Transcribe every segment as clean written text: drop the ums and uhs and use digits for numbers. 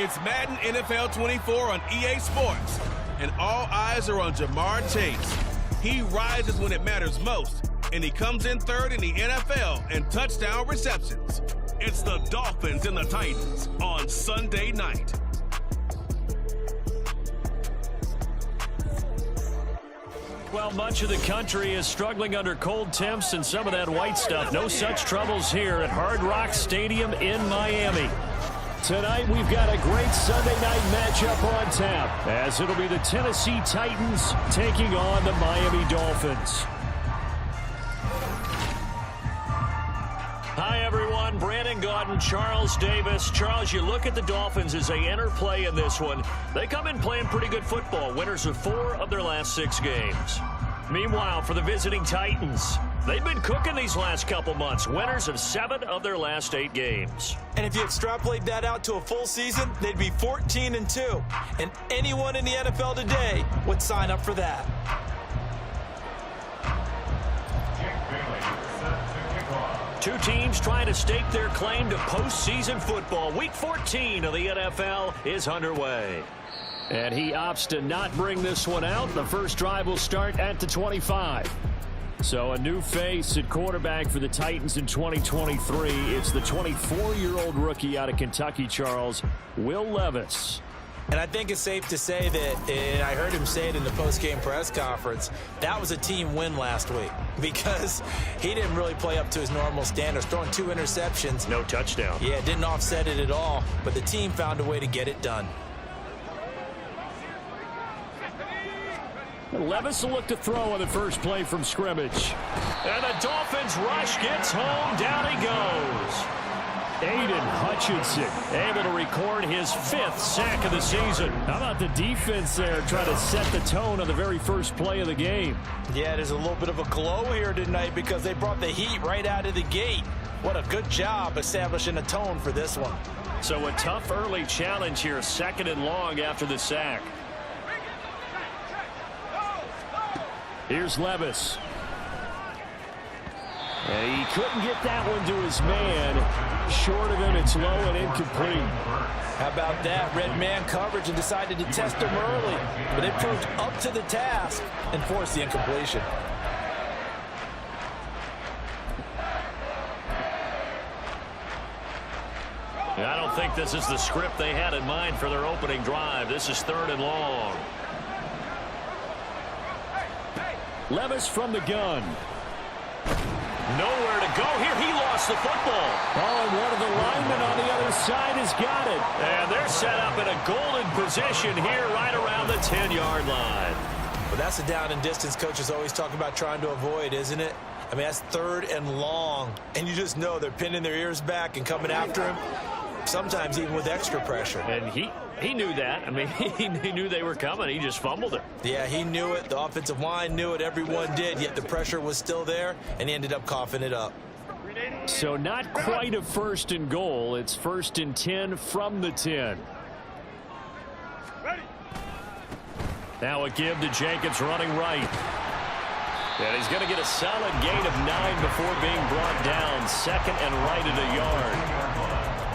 It's Madden NFL 24 on EA Sports, and all eyes are on Jamar Chase. He rises when it matters most, and he comes in third in the NFL in touchdown receptions. It's the Dolphins and the Titans on Sunday night. Well, much of the country is struggling under cold temps and some of that white stuff. No such troubles here at Hard Rock Stadium in Miami. Tonight, we've got a great Sunday night matchup on tap, as it'll be the Tennessee Titans taking on the Miami Dolphins. Hi, everyone. Brandon Gaudin, Charles Davis. Charles, you look at the Dolphins as they enter play in this one. They come in playing pretty good football, winners of 4 of their last 6 games. Meanwhile, for the visiting Titans, they've been cooking these last couple months, winners of 7 of their last 8 games. And if you extrapolate that out to a full season, they'd be 14-2. And anyone in the NFL today would sign up for that. Two teams trying to stake their claim to postseason football. Week 14 of the NFL is underway. And he opts to not bring this one out. The first drive will start at the 25. So a new face at quarterback for the Titans in 2023. It's the 24-year-old rookie out of Kentucky, Charles, Will Levis. And I think it's safe to say that, and I heard him say it in the post-game press conference, that was a team win last week because he didn't really play up to his normal standards, throwing 2 interceptions. No touchdown. Yeah, didn't offset it at all, but the team found a way to get it done. Levis will look to throw on the first play from scrimmage. And the Dolphins rush gets home. Down he goes. Aiden Hutchinson able to record his 5th sack of the season. How about the defense there trying to set the tone on the very first play of the game? Yeah, there's a little bit of a glow here tonight because they brought the heat right out of the gate. What a good job establishing a tone for this one. So a tough early challenge here, 2nd and long after the sack. Here's Levis. And he couldn't get that one to his man. Short of him, it's low and incomplete. How about that? Red man coverage and decided to test him early. But it proved up to the task and forced the incompletion. I don't think this is the script they had in mind for their opening drive. This is 3rd and long. Levis from the gun. Nowhere to go here. He lost the football. Oh, and one of the linemen on the other side has got it. And they're set up in a golden position here right around the 10-yard line. Well, that's the down and distance coaches always talk about trying to avoid, isn't it? I mean, that's 3rd and long. And you just know they're pinning their ears back and coming after him, sometimes even with extra pressure. And he knew that. I mean, he knew they were coming. He just fumbled it. Yeah, he knew it. The offensive line knew it. Everyone did. Yet the pressure was still there, and he ended up coughing it up. So not quite a 1st and goal. It's 1st and 10 from the 10. Now a give to Jacobs running right. And he's going to get a solid gain of 9 before being brought down. 2nd and right at a yard.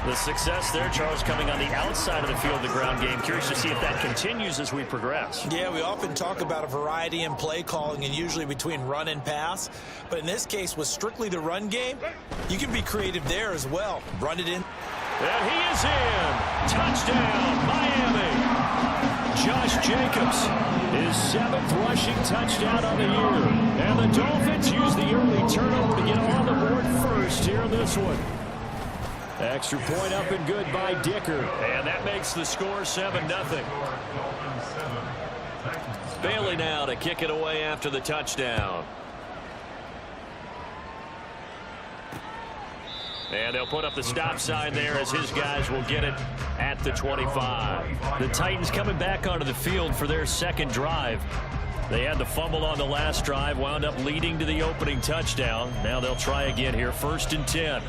The success there, Charles, coming on the outside of the field, the ground game. Curious to see if that continues as we progress. Yeah, we often talk about a variety in play calling and usually between run and pass. But in this case, with strictly the run game, you can be creative there as well. Run it in. And he is in. Touchdown, Miami. Josh Jacobs, his 7th rushing touchdown on the year. And the Dolphins use the early turnover to get on the board first here in this one. Extra point up and good by Dicker. And that makes the score 7-0. Bailey now to kick it away after the touchdown. And they'll put up the stop sign there as his guys will get it at the 25. The Titans coming back onto the field for their 2nd drive. They had the fumble on the last drive, wound up leading to the opening touchdown. Now they'll try again here, 1st and 10.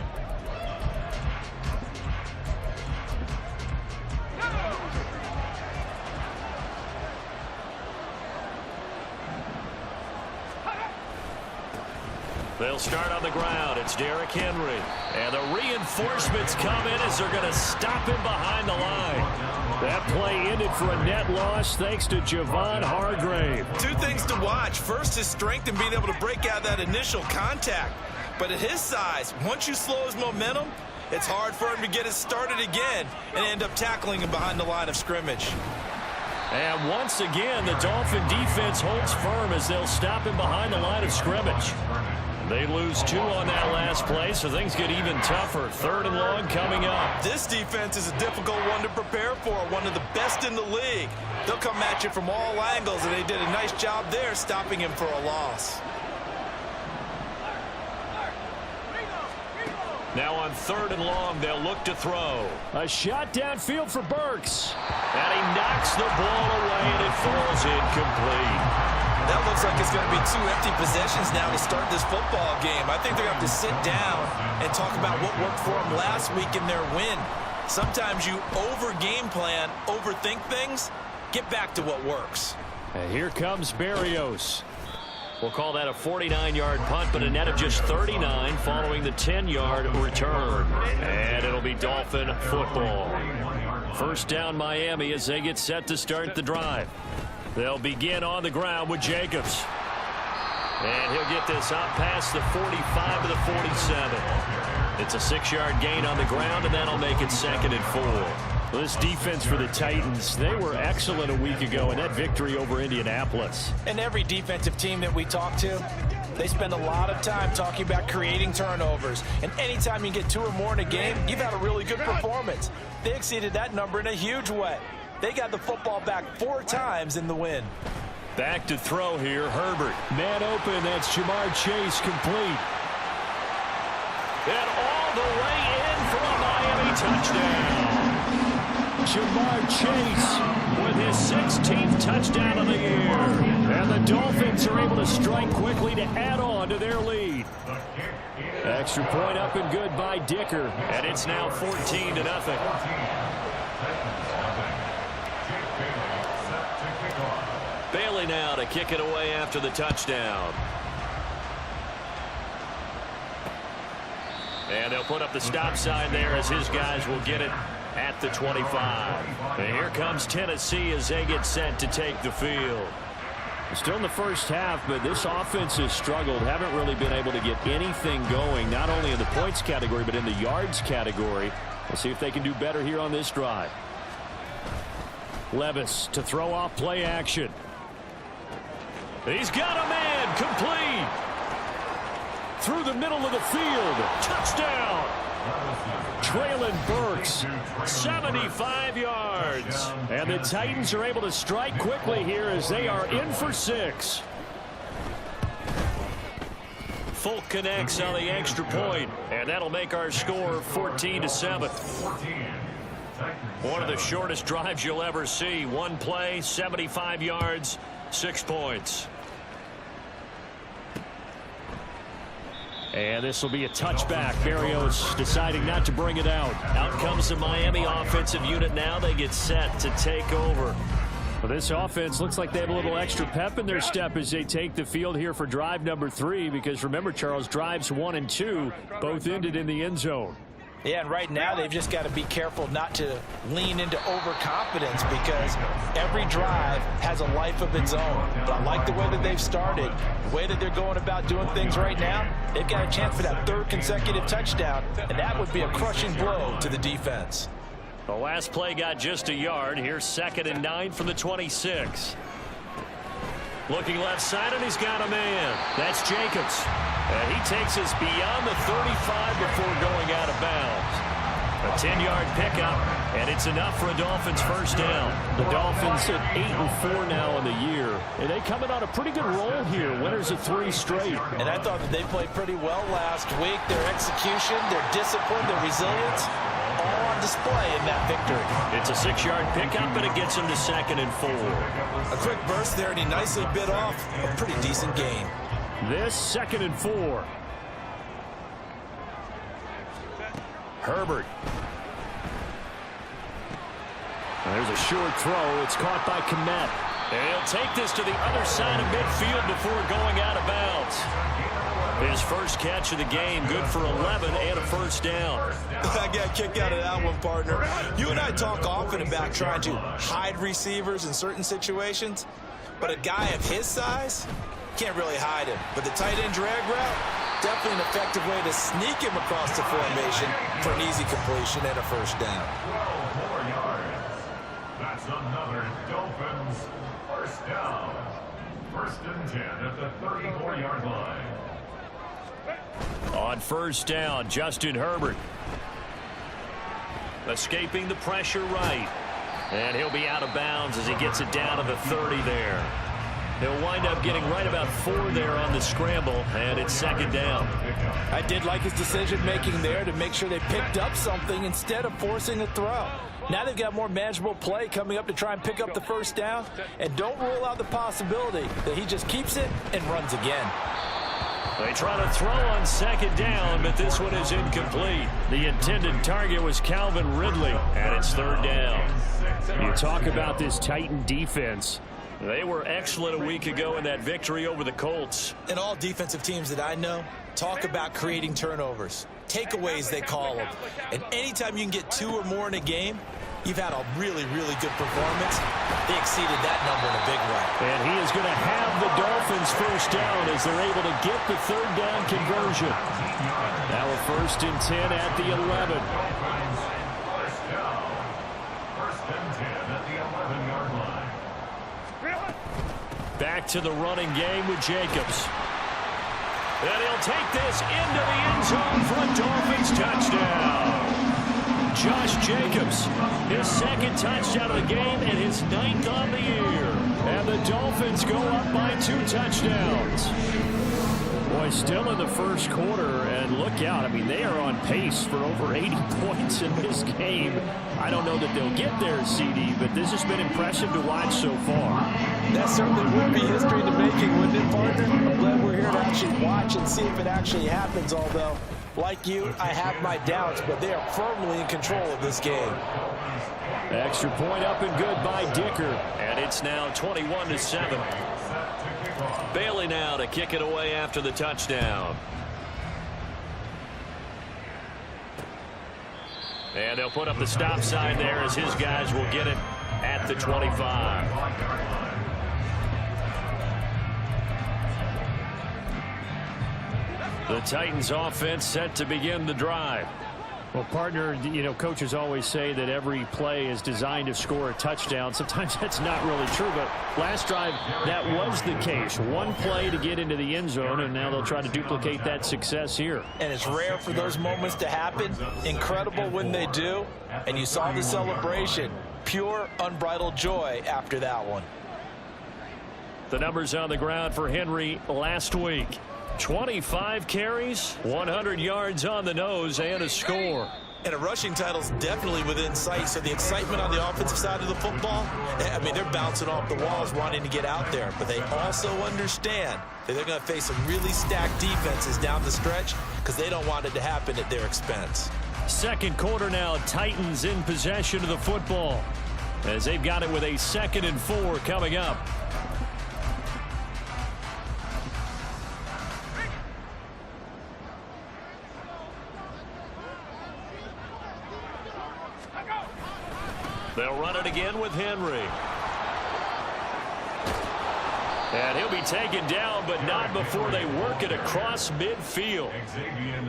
They'll start on the ground. It's Derrick Henry. And the reinforcements come in as they're going to stop him behind the line. That play ended for a net loss thanks to Javon Hargrave. Two things to watch. First, his strength and being able to break out that initial contact. But at his size, once you slow his momentum, it's hard for him to get it started again and end up tackling him behind the line of scrimmage. And once again, the Dolphin defense holds firm as they'll stop him behind the line of scrimmage. They lose 2 on that last play, so things get even tougher. 3rd and long coming up. This defense is a difficult one to prepare for, one of the best in the league. They'll come at you from all angles, and they did a nice job there stopping him for a loss. Now on 3rd and long, they'll look to throw. A shot downfield for Burks. And he knocks the ball away, and it falls incomplete. That looks like it's going to be 2 empty possessions now to start this football game. I think they're going to have to sit down and talk about what worked for them last week in their win. Sometimes you over-game plan, overthink things. Get back to what works. And here comes Berrios. We'll call that a 49-yard punt, but a net of just 39 following the 10-yard return. And it'll be Dolphin football. First down Miami as they get set to start the drive. They'll begin on the ground with Jacobs. And he'll get this out past the 45 to the 47. It's a 6-yard gain on the ground, and that'll make it 2nd and 4. Well, this defense for the Titans, they were excellent a week ago in that victory over Indianapolis. And every defensive team that we talk to, they spend a lot of time talking about creating turnovers. And anytime you get 2 or more in a game, you've had a really good performance. They exceeded that number in a huge way. They got the football back 4 times in the win. Back to throw here, Herbert. Man open, that's Jamar Chase complete. And all the way in for a Miami touchdown. Jamar Chase with his 16th touchdown of the year. And the Dolphins are able to strike quickly to add on to their lead. Extra point up and good by Dicker. And it's now 14-0. Bailey now to kick it away after the touchdown. And they'll put up the stop sign there as his guys will get it at the 25. And here comes Tennessee as they get set to take the field. Still in the first half, but this offense has struggled. Haven't really been able to get anything going, not only in the points category, but in the yards category. We'll see if they can do better here on this drive. Levis to throw off play action. He's got a man complete. Through the middle of the field. Touchdown. Traylon Burks, 75 yards. And the Titans are able to strike quickly here as they are in for 6. Folk connects on the extra point, and that'll make our score 14-7. One of the shortest drives you'll ever see. One play, 75 yards, 6 points. And this will be a touchback. Berrios deciding not to bring it out. Out comes the Miami offensive unit now. They get set to take over. Well, this offense looks like they have a little extra pep in their step as they take the field here for drive number 3. Because remember, Charles, drives 1 and 2 both ended in the end zone. Yeah, and right now they've just got to be careful not to lean into overconfidence because every drive has a life of its own. But I like the way that they've started, the way that they're going about doing things right now. They've got a chance for that 3rd consecutive touchdown, and that would be a crushing blow to the defense. The last play got just a yard. Here's 2nd and 9 from the 26. Looking left side, and he's got a man. That's Jacobs. And he takes us beyond the 35 before going out of bounds. A 10-yard pickup, and it's enough for a Dolphins first down. The Dolphins at 8-4 now in the year. And they coming on a pretty good roll here. Winners of 3 straight. And I thought that they played pretty well last week. Their execution, their discipline, their resilience, all on display in that victory. It's a 6-yard pickup, and it gets him to 2nd and 4. A quick burst there, and he nicely bit off a pretty decent gain. This 2nd and 4. Herbert. There's a short throw. It's caught by Kmet. And he'll take this to the other side of midfield before going out of bounds. His first catch of the game, good for 11 and a first down. I got kicked out of that one, partner. You and I talk often about trying to hide receivers in certain situations, but a guy of his size can't really hide him. But the tight end drag route, definitely an effective way to sneak him across the formation for an easy completion and a first down. 12 more yards. That's another Dolphins first down. First and 10 at the 34-yard line. On first down, Justin Herbert. Escaping the pressure right. And he'll be out of bounds as he gets it down to the 30 there. He'll wind up getting right about 4 there on the scramble, and it's second down. I did like his decision-making there to make sure they picked up something instead of forcing a throw. Now they've got more manageable play coming up to try and pick up the first down, and don't rule out the possibility that he just keeps it and runs again. They try to throw on second down, but this one is incomplete. The intended target was Calvin Ridley, and it's third down. You talk about this Titan defense. They were excellent a week ago in that victory over the Colts. And all defensive teams that I know talk about creating turnovers. Takeaways, they call them. And anytime you can get 2 or more in a game, you've had a really, really good performance. They exceeded that number in a big way. And he is going to have the Dolphins first down as they're able to get the third down conversion. Now a first and 10 at the 11. First down. First and 10 at the 11-yard line. Back to the running game with Jacobs. And he'll take this into the end zone for a Dolphins touchdown. Josh Jacobs, his second touchdown of the game and his 9th on the year. And the Dolphins go up by 2 touchdowns. Boy, still in the first quarter, and look out. I mean, they are on pace for over 80 points in this game. I don't know that they'll get there, CD, but this has been impressive to watch so far. That certainly would be history in the making, wouldn't it, partner? I'm glad we're here to actually watch and see if it actually happens, although, like you, I have my doubts, but they are firmly in control of this game. Extra point up and good by Dicker, and it's now 21-7. Bailey now to kick it away after the touchdown. And they'll put up the stop sign there as his guys will get it at the 25. The Titans offense set to begin the drive. Well, partner, you know, coaches always say that every play is designed to score a touchdown. Sometimes that's not really true, but last drive, that was the case. One play to get into the end zone, and now they'll try to duplicate that success here. And it's rare for those moments to happen. Incredible when they do. And you saw the celebration. Pure, unbridled joy after that one. The numbers on the ground for Henry last week. 25 carries, 100 yards on the nose, and a score. And a rushing title's definitely within sight, so the excitement on the offensive side of the football, I mean, they're bouncing off the walls wanting to get out there, but they also understand that they're going to face some really stacked defenses down the stretch because they don't want it to happen at their expense. Second quarter now, Titans in possession of the football as they've got it with a 2nd and 4 coming up. They'll run it again with Henry. And he'll be taken down, but not before they work it across midfield.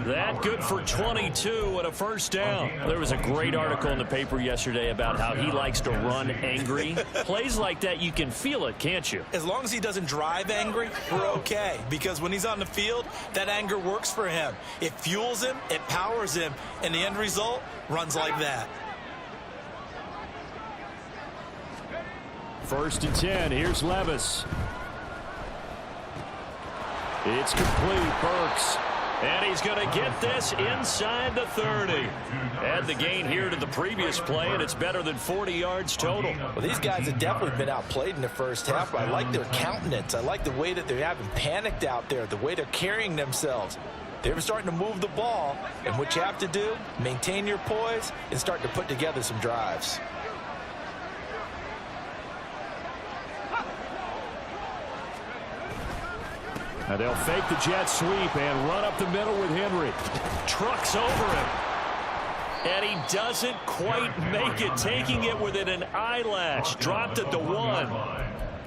That good for 22 and a first down. There was a great article in the paper yesterday about how he likes to run angry. Plays like that, you can feel it, can't you? As long as he doesn't drive angry, we're okay. Because when he's on the field, that anger works for him. It fuels him, it powers him, and the end result runs like that. First and 10. Here's Levis. It's complete. Burks. And he's going to get this inside the 30. Add the gain here to the previous play, and it's better than 40 yards total. Well, these guys have definitely been outplayed in the first half. I like their countenance. I like the way that they haven't panicked out there, the way they're carrying themselves. They're starting to move the ball, and what you have to do, maintain your poise and start to put together some drives. And they'll fake the jet sweep and run up the middle with Henry. Trucks over him. And he doesn't quite make it, taking it within an eyelash. Dropped at the 1.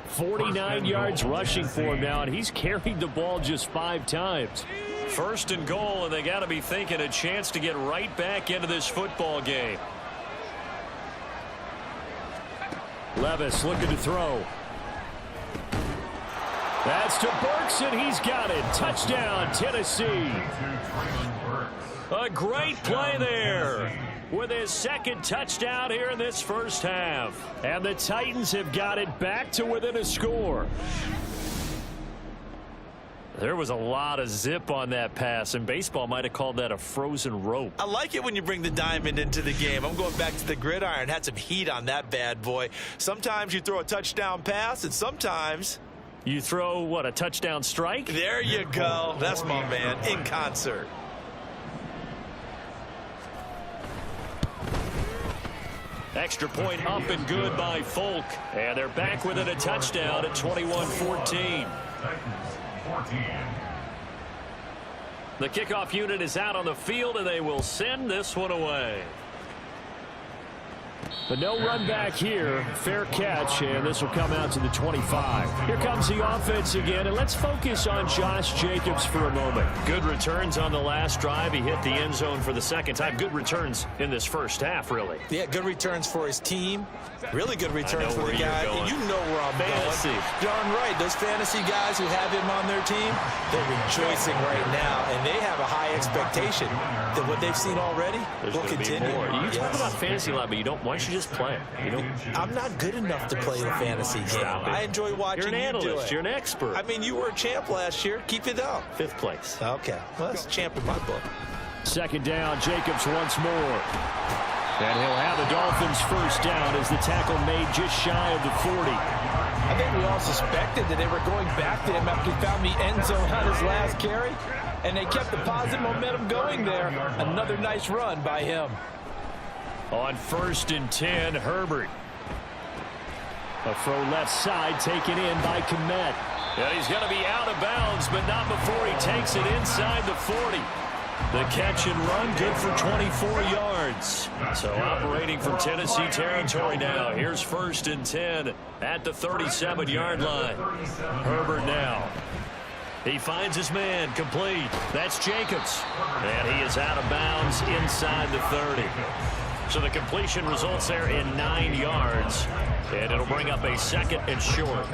49 yards rushing for him now, and he's carried the ball just 5 times. First and goal, and they got to be thinking a chance to get right back into this football game. Levis looking to throw. That's to Burks, and he's got it. Touchdown, Tennessee. A great play there with his second touchdown here in this first half. And the Titans have got it back to within a score. There was a lot of zip on that pass, and baseball might have called that a frozen rope. I like it when you bring the diamond into the game. I'm going back to the gridiron. Had some heat on that bad boy. Sometimes you throw a touchdown pass, and sometimes you throw, what, a touchdown strike? There you go. That's my man, in concert. Extra point up and good by Folk. And they're back within a touchdown at 21-14. The kickoff unit is out on the field, and they will send this one away. But no run back here. Fair catch, and this will come out to the 25. Here comes the offense again, and let's focus on Josh Jacobs for a moment. Good returns on the last drive. He hit the end zone for the second time. Good returns in this first half, really. Yeah, good returns for his team. Really good returns for the guy. You know where I'm fantasy. Going. Darn right. Those fantasy guys who have him on their team, they're rejoicing right now, and they have a high expectation that what they've seen already will continue. You talk about fantasy a lot, but you don't. Why don't you just play it? You know, I'm not good enough to play the fantasy game. I enjoy watching you do it. You're an analyst. You're an expert. I mean, you were a champ last year. Keep it up. 5th place. Okay. Well, that's a champ in my book. Second down, Jacobs once more. And he'll have the Dolphins first down as the tackle made just shy of the 40. I think we all suspected that they were going back to him after he found the end zone on his last carry. And they kept the positive momentum going there. Another nice run by him. On 1st and 10, Herbert. A throw left side taken in by Kmet. And he's going to be out of bounds, but not before he takes it inside the 40. The catch and run good for 24 yards. So operating from Tennessee territory now. Here's 1st and 10 at the 37-yard line. Herbert now. He finds his man, complete. That's Jacobs. And he is out of bounds inside the 30. So the completion results there in 9 yards. And it'll bring up a 2nd and short.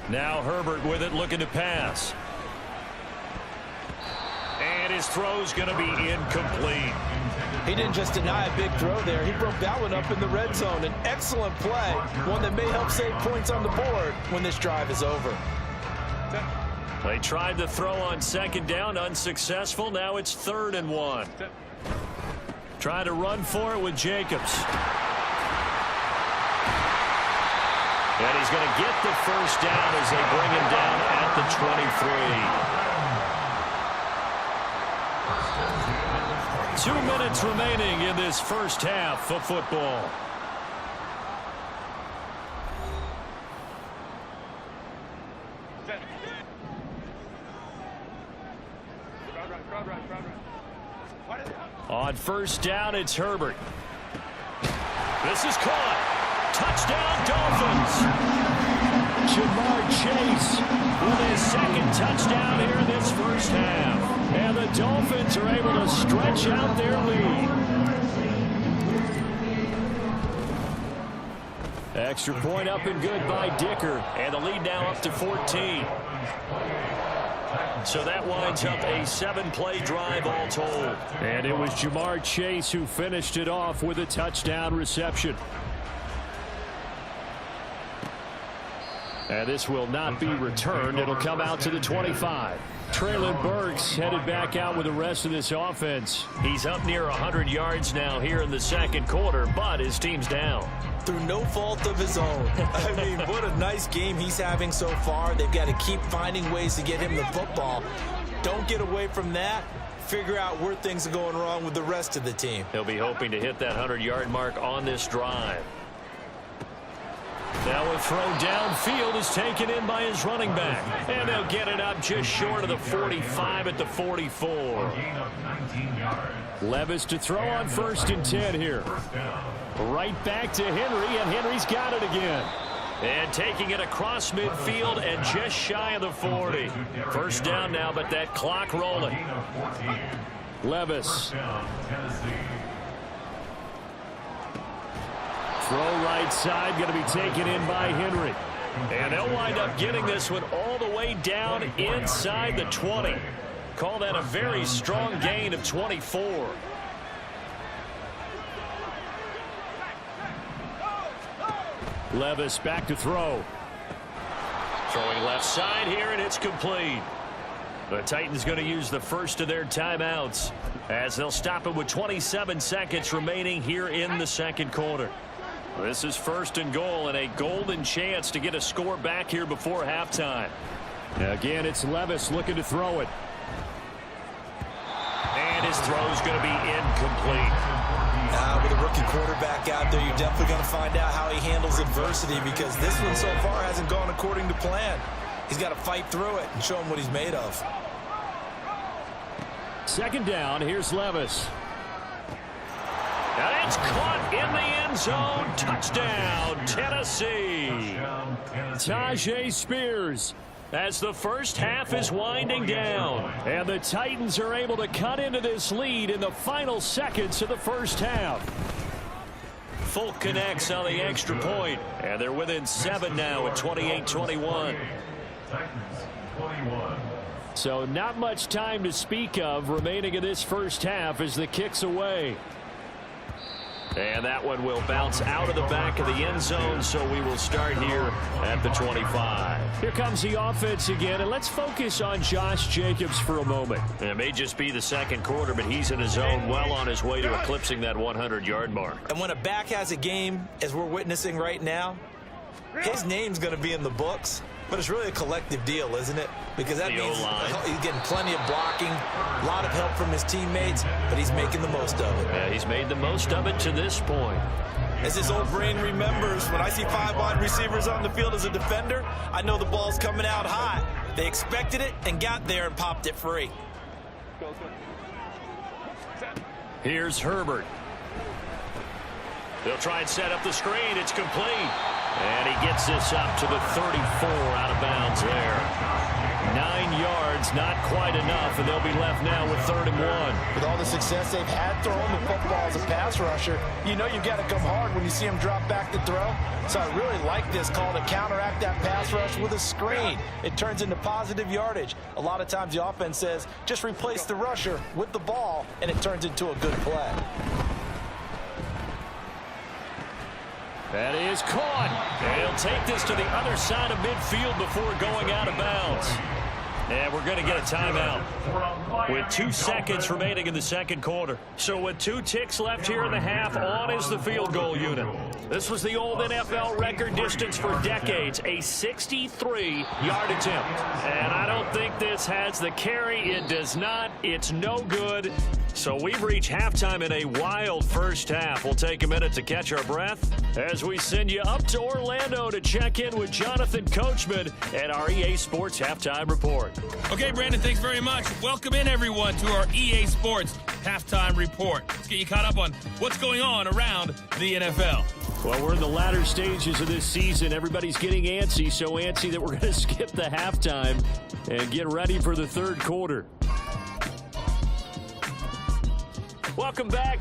Now Herbert with it, looking to pass. And his throw's going to be incomplete. He didn't just deny a big throw there. He broke that one up in the red zone. An excellent play, one that may help save points on the board when this drive is over. They tried the throw on 2nd down, unsuccessful. Now it's 3rd and 1. Trying to run for it with Jacobs. And he's going to get the first down as they bring him down at the 23. 2 minutes remaining in this first half of football. On 1st down, it's Herbert. This is caught. Touchdown, Dolphins. Jamar Chase with his 2nd touchdown here in this first half. And the Dolphins are able to stretch out their lead. Extra point up and good by Dicker. And the lead now up to 14. So that winds up a 7-play drive all told. And it was Jamar Chase who finished it off with a touchdown reception. And this will not be returned. It'll come out to the 25. Traylon Burks headed back out with the rest of this offense. He's up near 100 yards now here in the 2nd quarter, but his team's down. Through no fault of his own. I mean, what a nice game he's having so far. They've got to keep finding ways to get him the football. Don't get away from that. Figure out where things are going wrong with the rest of the team. He'll be hoping to hit that 100-yard mark on this drive. Now a throw downfield is taken in by his running back. And they'll get it up just short of the 45 at the 44. Gain of 19 yards. Levis to throw on 1st and 10 here. Right back to Henry, and Henry's got it again. And taking it across midfield and just shy of the 40. First down now, but that clock rolling. Gain of 14. Levis. First down, Tennessee. Throw right side, going to be taken in by Henry. And they'll wind up getting this one all the way down inside the 20. Call that a very strong gain of 24. Levis back to throw. Throwing left side here, and it's complete. The Titans going to use the first of their timeouts as they'll stop it with 27 seconds remaining here in the second quarter. This is 1st and goal and a golden chance to get a score back here before halftime. Again, it's Levis looking to throw it. And his throw's going to be incomplete. With a rookie quarterback out there, you're definitely going to find out how he handles adversity, because this one so far hasn't gone according to plan. He's got to fight through it and show him what he's made of. Second down, here's Levis. And it's caught in the end zone. Touchdown, Tennessee. Tajay Spears, as the first half is winding down. And the Titans are able to cut into this lead in the final seconds of the first half. Folk connects on the extra point, and they're within 7 now at 28-21. Titans 21. So not much time to speak of remaining in this first half as the kick's away. And that one will bounce out of the back of the end zone, so we will start here at the 25. Here comes the offense again, and let's focus on Josh Jacobs for a moment. It may just be the second quarter, but he's in his zone, well on his way to eclipsing that 100-yard mark. And when a back has a game, as we're witnessing right now, his name's going to be in the books. But it's really a collective deal, isn't it? Because that means he's getting plenty of blocking, a lot of help from his teammates, but he's making the most of it. Yeah, he's made the most of it to this point. As his old brain remembers, when I see 5 wide receivers on the field as a defender, I know the ball's coming out high. They expected it and got there and popped it free. Here's Herbert. They'll try and set up the screen. It's complete. And he gets this up to the 34 out of bounds there. 9 yards, not quite enough, and they'll be left now with 3rd and 1. With all the success they've had throwing the football as a pass rusher, you know you've got to come hard when you see him drop back to throw. So I really like this call to counteract that pass rush with a screen. It turns into positive yardage. A lot of times the offense says, just replace the rusher with the ball, and it turns into a good play. That is caught. And he'll take this to the other side of midfield before going out of bounds. And we're going to get a timeout with 2 seconds remaining in the second quarter. So with 2 ticks left here in the half, on is the field goal unit. This was the old NFL record distance for decades, a 63-yard attempt. And I don't think this has the carry. It does not. It's no good. So we've reached halftime in a wild first half. We'll take a minute to catch our breath as we send you up to Orlando to check in with Jonathan Coachman at our EA Sports Halftime Report. Okay, Brandon, thanks very much. Welcome in, everyone, to our EA Sports Halftime Report. Let's get you caught up on what's going on around the NFL. Well, we're in the latter stages of this season. Everybody's getting antsy, so antsy that we're going to skip the halftime and get ready for the third quarter. Welcome back.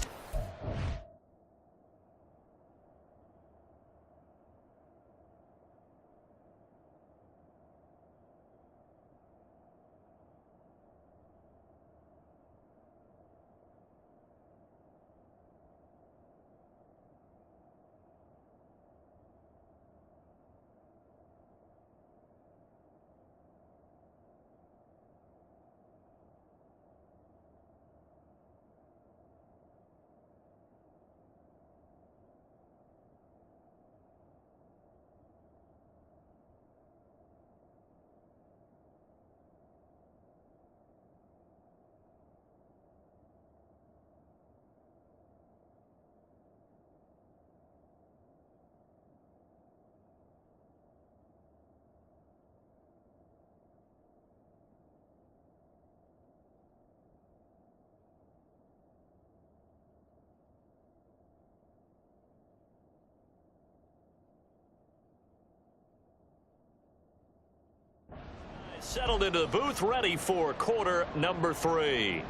settled into the booth, ready for quarter number 3.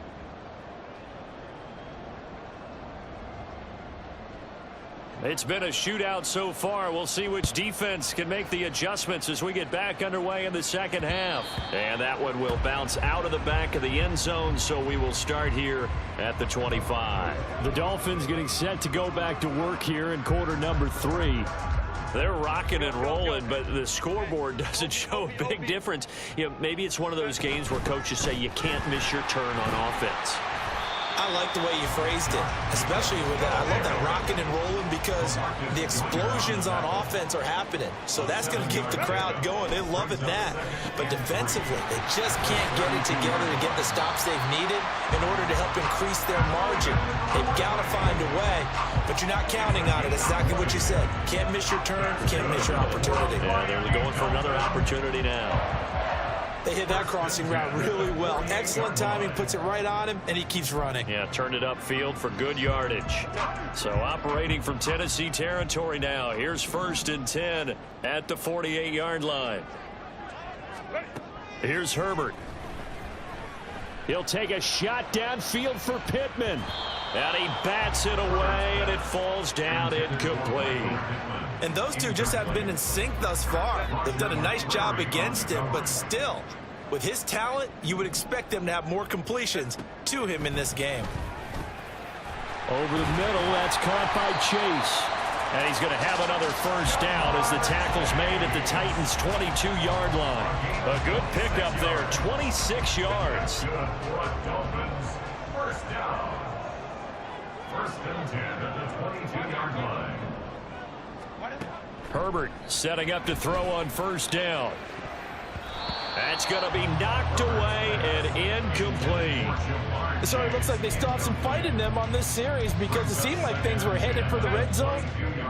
It's been a shootout so far. We'll see which defense can make the adjustments as we get back underway in the second half. And that one will bounce out of the back of the end zone, so we will start here at the 25. The Dolphins getting set to go back to work here in quarter number 3. They're rocking and rolling, but the scoreboard doesn't show a big difference. You know, maybe it's one of those games where coaches say you can't miss your turn on offense. I like the way you phrased it, especially with that. I love that rocking and rolling because the explosions on offense are happening. So that's going to keep the crowd going. They're loving that. But defensively, they just can't get it together to get the stops they've needed in order to help increase their margin. They've got to find a way, but you're not counting on it. That's exactly what you said. Can't miss your turn, can't miss your opportunity. Yeah, they're going for another opportunity now. They hit that crossing route really well. Excellent timing, puts it right on him, and he keeps running. Yeah, turned it upfield for good yardage. So operating from Tennessee territory now. Here's 1st and 10 at the 48-yard line. Here's Herbert. He'll take a shot downfield for Pittman. And he bats it away, and it falls down incomplete. And those two just haven't been in sync thus far. They've done a nice job against him, but still, with his talent, you would expect them to have more completions to him in this game. Over the middle, that's caught by Chase. And he's going to have another 1st down as the tackle's made at the Titans' 22-yard line. A good pickup there, 26 yards. Dolphins, 1st down. 1st and 10 at the 22-yard line. Herbert setting up to throw on 1st down. That's going to be knocked away and incomplete. So it looks like they still have some fight in them on this series because it seemed like things were headed for the red zone.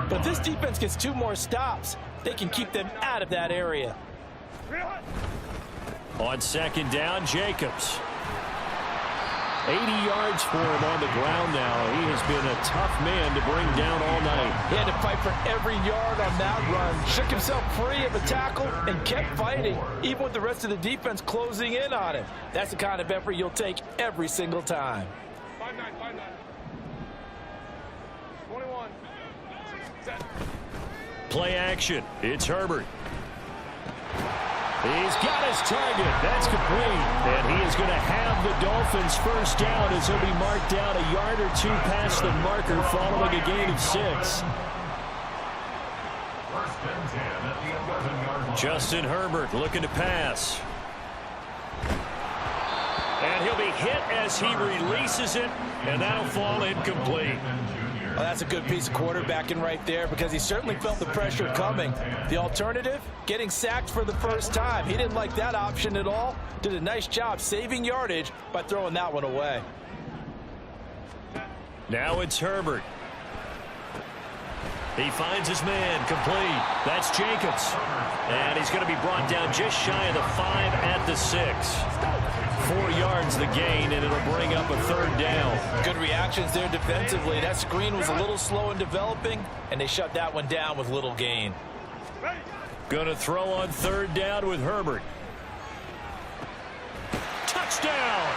But this defense gets 2 more stops. They can keep them out of that area. On 2nd down, Jacobs. 80 yards for him on the ground now. He has been a tough man to bring down all night. He had to fight for every yard on that run. Shook himself free of a tackle and kept fighting, even with the rest of the defense closing in on him. That's the kind of effort you'll take every single time. 5-9, 5-9. 21. Set. Play action. It's Herbert. He's got his target. That's complete. And he is going to have the Dolphins' 1st down as he'll be marked down a yard or 2 past the marker following a gain of 6. 1st and 10 at the 11-yard line. Justin Herbert looking to pass. And he'll be hit as he releases it, and that'll fall incomplete. Well, that's a good piece of quarterbacking right there because he certainly felt the pressure coming. The alternative, getting sacked for the 1st time. He didn't like that option at all. Did a nice job saving yardage by throwing that one away. Now it's Herbert. He finds his man, complete. That's Jacobs. And he's going to be brought down just shy of the 5 at the 6. 4 yards the gain, and it'll bring up a 3rd down. Good reactions there defensively. That screen was a little slow in developing, and they shut that one down with little gain. Going to throw on 3rd down with Herbert. Touchdown!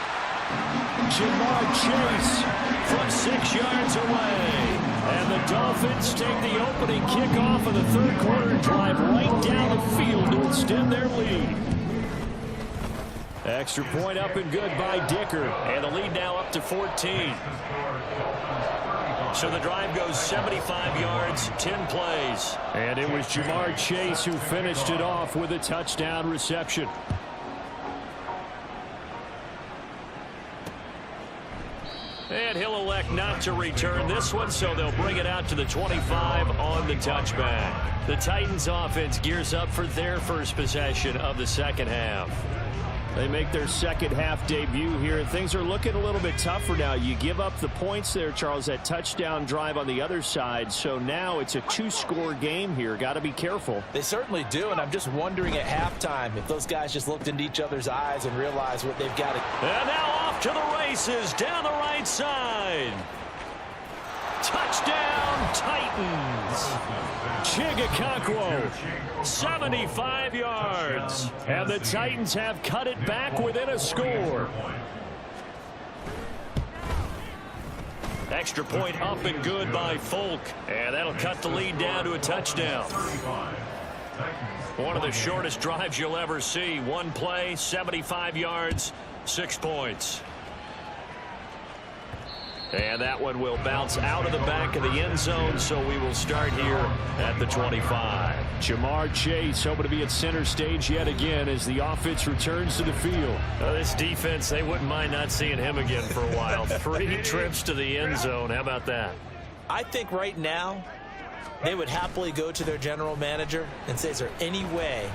Jamar Chase From 6 yards away. And the Dolphins take the opening kickoff of the 3rd quarter and drive right down the field to extend their lead. Extra point up and good by Dicker. And the lead now up to 14. So the drive goes 75 yards, 10 plays. And it was Jamar Chase who finished it off with a touchdown reception. And he'll elect not to return this one, so they'll bring it out to the 25 on the touchback. The Titans offense gears up for their 1st possession of the 2nd half. They make their 2nd half debut here, and things are looking a little bit tougher now. You give up the points there, Charles, that touchdown drive on the other side. So now it's a 2-score game here. Got to be careful. They certainly do, and I'm just wondering at halftime if those guys just looked into each other's eyes and realized what they've got to. And now off to the races down the right side. Touchdown, Titans. Chigakakwo, 75 yards. And the Titans have cut it back within a score. Extra point up and good by Folk. And that'll cut the lead down to a touchdown. One of the shortest drives you'll ever see. One play, 75 yards, 6 points. And that one will bounce out of the back of the end zone, so we will start here at the 25. Jamar Chase hoping to be at center stage yet again as the offense returns to the field. This defense, they wouldn't mind not seeing him again for a while. 3 trips to the end zone. How about that? I think right now they would happily go to their general manager and say, is there any way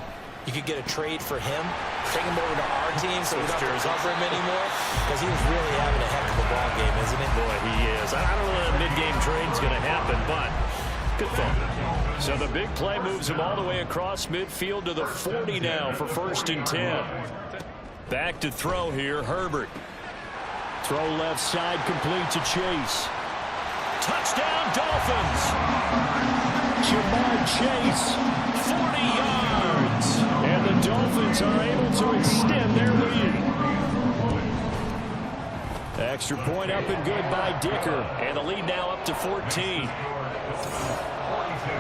you could get a trade for him, take him over to our team so we don't have to cover him anymore? Because he was really having a heck of a ball game, isn't he? Boy, he is. I don't know that a mid-game trade's going to happen, but good thought. So the big play moves him all the way across midfield to the 40 now for 1st and 10. Back to throw here, Herbert. Throw left side complete to Chase. Touchdown, Dolphins. Jamar Chase, 40 yards. and the Dolphins are able to extend their lead. Extra point up and good by Dicker. And the lead now up to 14.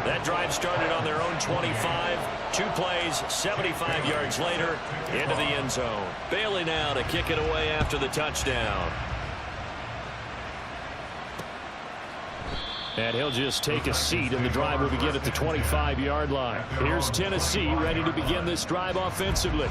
That drive started on their own 25. 2 plays, 75 yards later, into the end zone. Bailey now to kick it away after the touchdown. And he'll just take a seat, and the drive will begin at the 25-yard line. Here's Tennessee ready to begin this drive offensively.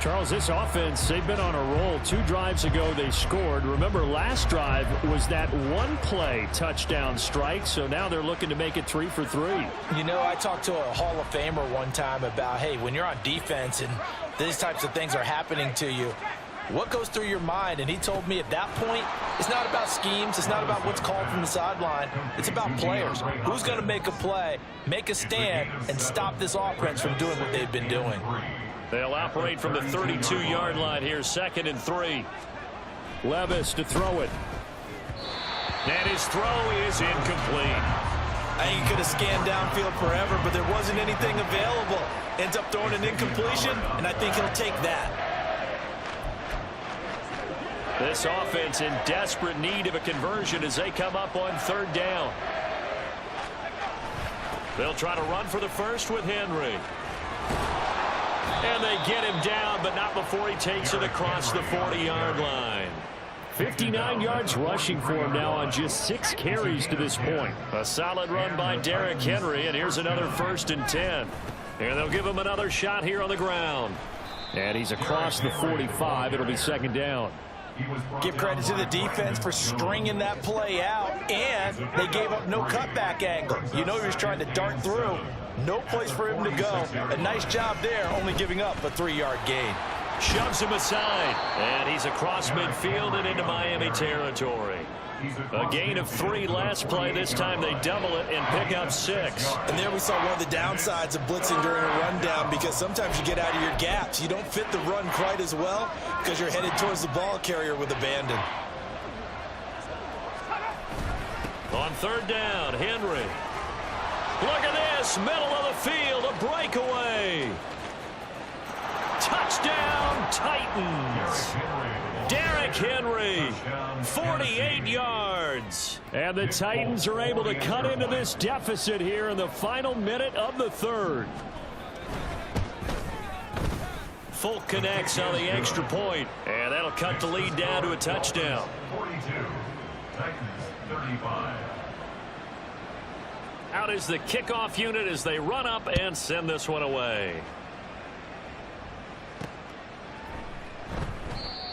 Charles, this offense, they've been on a roll. 2 drives ago, they scored. Remember, last drive was that one-play touchdown strike, so now they're looking to make it 3 for 3. You know, I talked to a Hall of Famer one time about, hey, when you're on defense and these types of things are happening to you, what goes through your mind? And he told me at that point, it's not about schemes. It's not about what's called from the sideline. It's about players. Who's going to make a play, make a stand, and stop this offense from doing what they've been doing? They'll operate from the 32-yard line here, 2nd and 3. Levis to throw it. And his throw is incomplete. I think he could have scanned downfield forever, but there wasn't anything available. Ends up throwing an incompletion, and I think he'll take that. This offense in desperate need of a conversion as they come up on 3rd down. They'll try to run for the first with Henry. And they get him down, but not before he takes it across the 40-yard line. 59 yards rushing for him now on just 6 carries to this point. A solid run by Derrick Henry, and here's another 1st and 10. And they'll give him another shot here on the ground. And he's across the 45. It'll be 2nd down. Give credit to the defense for stringing that play out, and they gave up no cutback angle. You know he was trying to dart through. No place for him to go. A nice job there, only giving up a 3-yard gain. Shoves him aside, and he's across midfield and into Miami territory. A gain of 3 last play. This time they double it and pick up 6. And there we saw one of the downsides of blitzing during a rundown, because sometimes you get out of your gaps. You don't fit the run quite as well because you're headed towards the ball carrier with abandon. On 3rd down, Henry. Look at this, middle of the field, a breakaway. Touchdown, Titans. Derrick Henry, 48 yards. And the Titans are able to cut into this deficit here in the final minute of the 3rd. Folk connects on the extra point, and that'll cut the lead down to a touchdown. 42, Titans 35. Out is the kickoff unit as they run up and send this one away.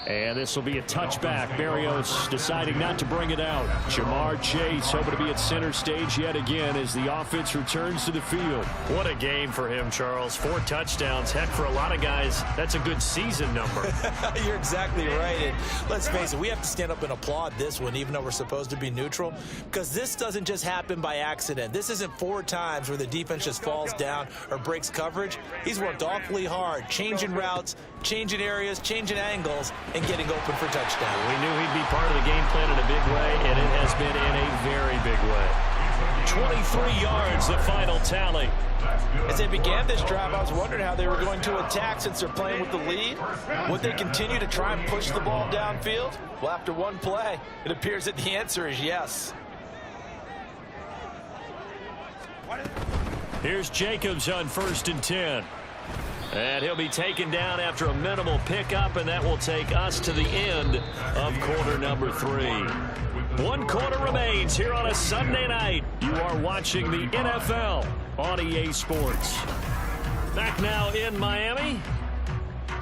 And this will be a touchback. Barrios deciding not to bring it out. Jamar Chase hoping to be at center stage yet again as the offense returns to the field. What a game for him, Charles. 4 touchdowns. Heck, for a lot of guys, that's a good season number. You're exactly right. And let's face it, we have to stand up and applaud this one, even though we're supposed to be neutral, because this doesn't just happen by accident. This isn't 4 times where the defense just falls down or breaks coverage. He's worked awfully hard, changing routes, changing areas, changing angles, and getting open for touchdown. We knew he'd be part of the game plan in a big way, and it has been in a very big way. 23 yards, the final tally. As they began this drive, I was wondering how they were going to attack since they're playing with the lead. Would they continue to try and push the ball downfield? Well, after one play, it appears that the answer is yes. Here's Jacobs on 1st and 10. And he'll be taken down after a minimal pickup, and that will take us to the end of quarter number 3. 1 quarter remains here on a Sunday night. You are watching the NFL on EA Sports. Back now in Miami.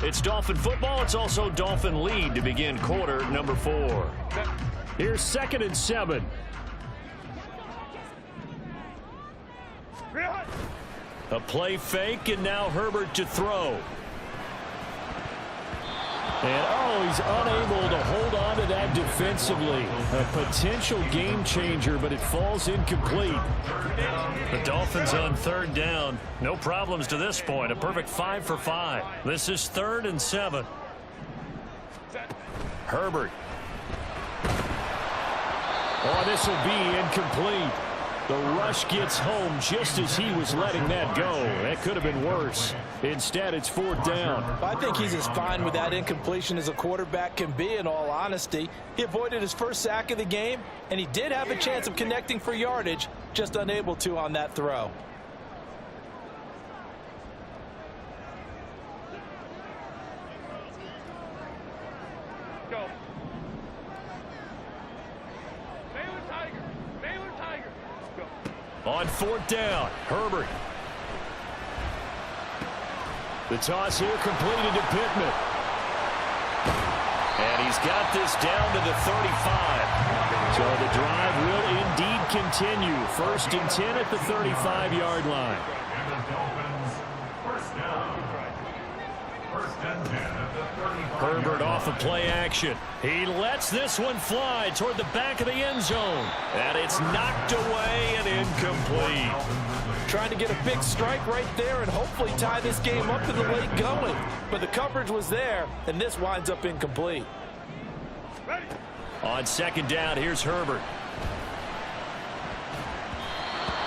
It's Dolphin football. It's also Dolphin lead to begin quarter number 4. Here's 2nd and 7. A play fake, and now Herbert to throw. And, he's unable to hold on to that defensively. A potential game changer, but it falls incomplete. The Dolphins on 3rd down. No problems to this point. A perfect 5 for 5. This is 3rd and 7. Herbert. This will be incomplete. The rush gets home just as he was letting that go. That could have been worse. Instead, it's 4th down. I think he's as fine with that incompletion as a quarterback can be, in all honesty. He avoided his first sack of the game, and he did have a chance of connecting for yardage, just unable to on that throw. On 4th down, Herbert. The toss here completed to Pittman. And he's got this down to the 35. So the drive will indeed continue. 1st and 10 at the 35-yard line. And the Dolphins, 1st down. 1st and 10 at the 35. Herbert off of play action. He lets this one fly toward the back of the end zone. And it's knocked away and incomplete. Trying to get a big strike right there and hopefully tie this game up in the late going. But the coverage was there, and this winds up incomplete. On 2nd down, here's Herbert.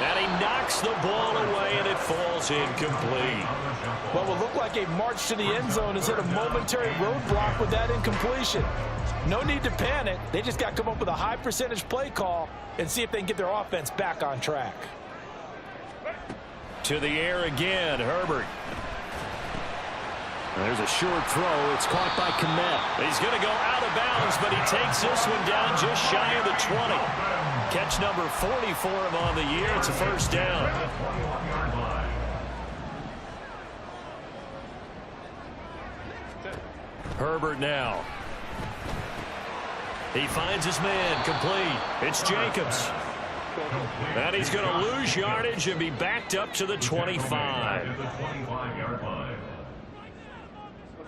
And he knocks the ball away, and it falls incomplete. What will look like a march to the end zone has hit a momentary roadblock with that incompletion. No need to panic. They just got to come up with a high percentage play call and see if they can get their offense back on track. To the air again, Herbert. There's a short throw. It's caught by Kmet. He's going to go out of bounds, but he takes this one down just shy of the 20. Catch number 40 for him on the year. It's a 1st down. Herbert now. He finds his man, complete. It's Jacobs. And he's going to lose yardage and be backed up to the 25.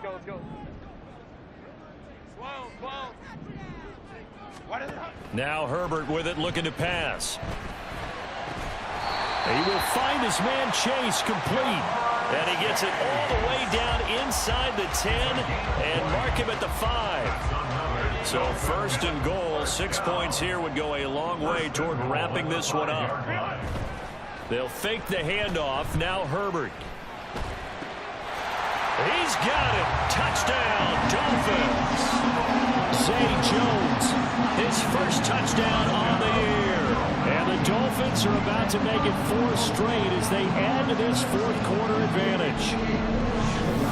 Let's go. Now Herbert with it, looking to pass. He will find his man Chase, complete. And he gets it all the way down inside the 10 and mark him at the 5. So 1st and goal, 6 points here would go a long way toward wrapping this one up. They'll fake the handoff. Now Herbert. He's got it. Touchdown, Dolphins. Zay Jones, his first touchdown on the year. And the Dolphins are about to make it 4 straight as they add to this 4th quarter advantage.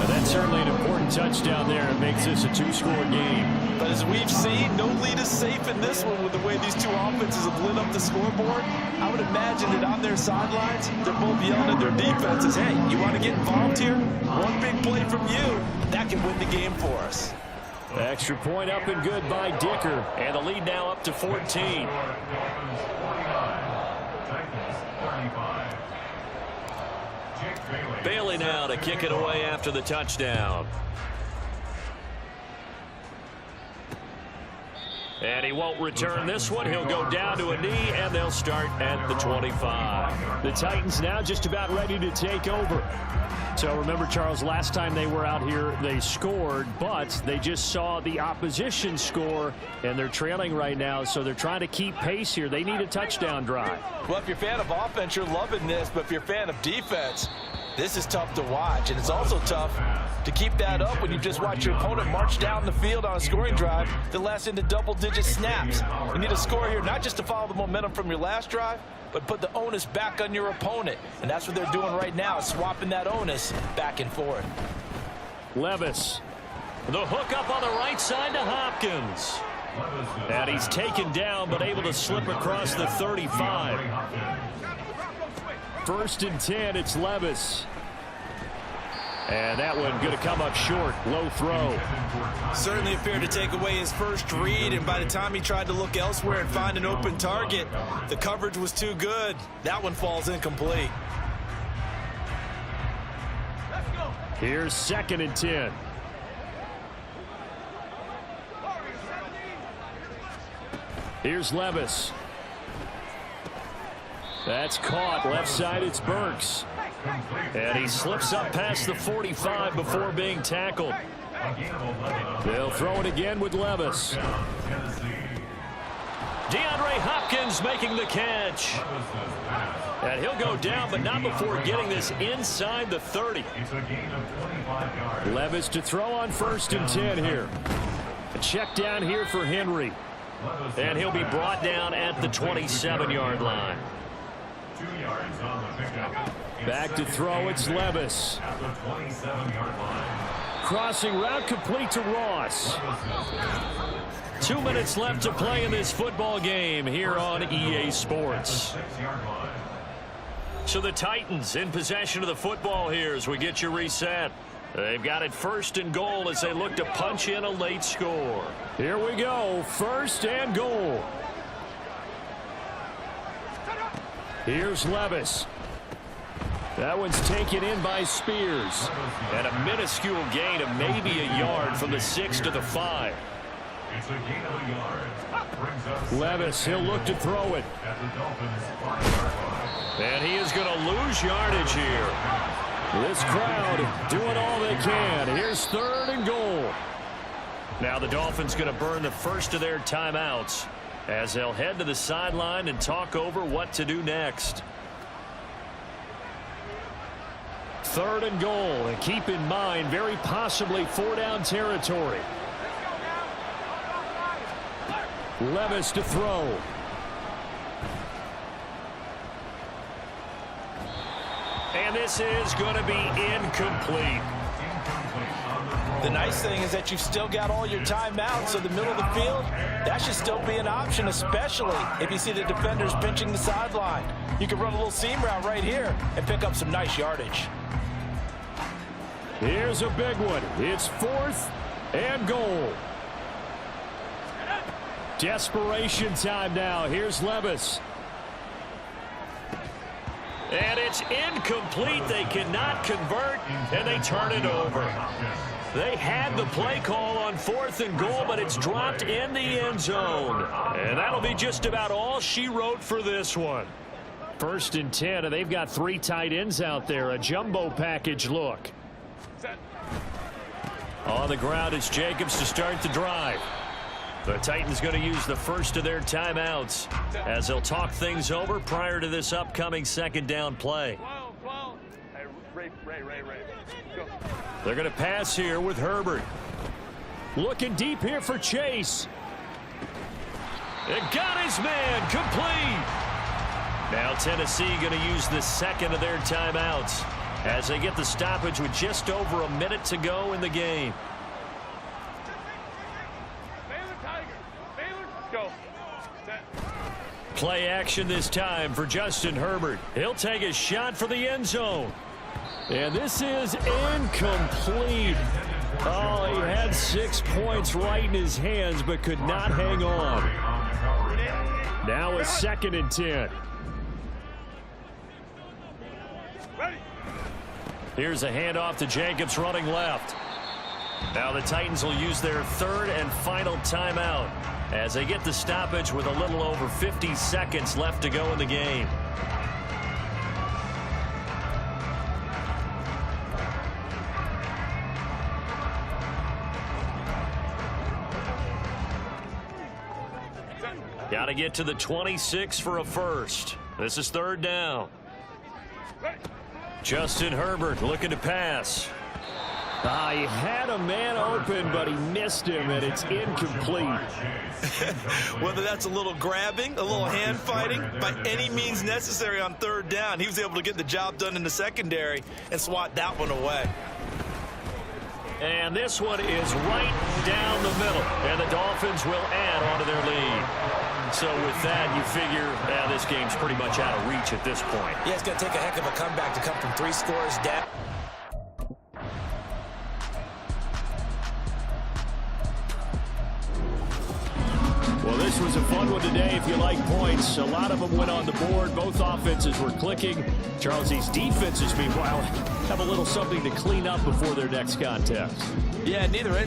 And that's certainly an important touchdown there. It makes this a 2-score game. But as we've seen, no lead is safe in this one with the way these two offenses have lit up the scoreboard. I would imagine that on their sidelines, they're both yelling at their defenses, hey, you want to get involved here? One big play from you, that can win the game for us. Extra point up and good by Dicker. And the lead now up to 14. Bailey now to kick it away after the touchdown. And he won't return this one. He'll go down to a knee, and they'll start at the 25. The Titans now just about ready to take over. So remember, Charles, last time they were out here, they scored, but they just saw the opposition score, and they're trailing right now, so they're trying to keep pace here. They need a touchdown drive. Well, if you're a fan of offense, you're loving this, but if you're a fan of defense, this is tough to watch, and it's also tough to keep that up when you just watch your opponent march down the field on a scoring drive that lasts into double-digit snaps. You need a score here, not just to follow the momentum from your last drive, but put the onus back on your opponent. And that's what they're doing right now, swapping that onus back and forth. Levis. The hook up on the right side to Hopkins. And he's taken down, but able to slip across the 35. 1st and 10, it's Levis. And that one going to come up short. Low throw. Certainly appeared to take away his first read, and by the time he tried to look elsewhere and find an open target, the coverage was too good. That one falls incomplete. Here's 2nd and 10. Here's Levis. That's caught. Left side, it's Burks. And he slips up past the 45 before being tackled. They'll throw it again with Levis. DeAndre Hopkins making the catch. And he'll go down, but not before getting this inside the 30. Levis to throw on 1st and 10 here. A check down here for Henry. And he'll be brought down at the 27-yard line. 2 yards on the pickup. Back to throw, it's Levis. At the 27-yard line. Crossing route complete to Ross. 2 minutes left to play in this football game here on EA Sports. So the Titans in possession of the football here as we get you reset. They've got it 1st and goal as they look to punch in a late score. Here we go, 1st and goal. Here's Levis. That one's taken in by Spears. And a minuscule gain of maybe a yard from the 6 to the 5. It's a gain of a yard. Brings up Levis, he'll look to throw it. at the Dolphins' 5-yard line. And he is going to lose yardage here. This crowd doing all they can. Here's 3rd and goal. Now the Dolphins going to burn the first of their timeouts as they'll head to the sideline and talk over what to do next. 3rd and goal, and keep in mind, very possibly 4-down territory. Levis to throw. And this is going to be incomplete. The nice thing is that you've still got all your timeouts, so the middle of the field, that should still be an option, especially if you see the defenders pinching the sideline. You can run a little seam route right here and pick up some nice yardage. Here's a big one. It's 4th and goal. Desperation time now. Here's Levis. And it's incomplete. They cannot convert, and they turn it over. They had the play call on 4th and goal, but it's dropped in the end zone. And that'll be just about all she wrote for this one. 1st and 10, and they've got 3 tight ends out there. A jumbo package look. On the ground, it's Jacobs to start the drive. The Titans going to use the first of their timeouts as they'll talk things over prior to this upcoming 2nd down play. They're going to pass here with Herbert. Looking deep here for Chase. It got his man complete. Now Tennessee going to use the 2nd of their timeouts as they get the stoppage with just over a minute to go in the game. Play action this time for Justin Herbert. He'll take a shot for the end zone. And this is incomplete. Oh, he had 6 points right in his hands, but could not hang on. Now a 2nd and 10. Here's a handoff to Jacobs running left. Now the Titans will use their third and final timeout as they get the stoppage with a little over 50 seconds left to go in the game. Got to get to the 26 for a first. This is third down. Justin Herbert looking to pass. He had a man open, but he missed him, and it's incomplete. Whether that's a little grabbing, a little hand fighting, by any means necessary on third down, he was able to get the job done in the secondary and swat that one away. And this one is right down the middle, and the Dolphins will add onto their lead. So with that, you figure this game's pretty much out of reach at this point. Yeah, it's going to take a heck of a comeback to come from 3 scores down. Well, this was a fun one today if you like points. A lot of them went on the board. Both offenses were clicking. Charles, these defenses, meanwhile, have a little something to clean up before their next contest. Yeah, neither end.